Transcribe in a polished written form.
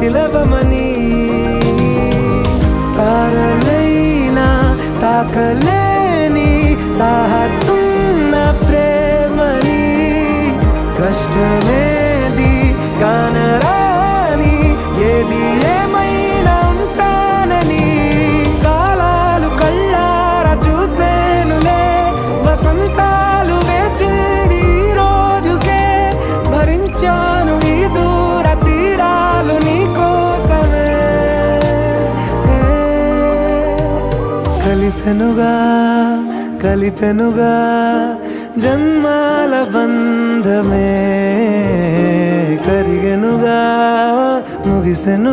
పిలవమని తారలైనా తాకలేని తాహతున్న ప్రేమని కష్టమేది కానరాని ఏది ఏమైనా ఉంటానని కాలాలు కళ్ళారా చూసేనులే వసంతాలు వేచింది ఈ రోజుకే భరించాను ఈ దూర తీరాలు నీ కోసమే కలిసెనుగా కలిపెనుగా జన్మాల బంధమే కరిగెనుగా ముగిసెను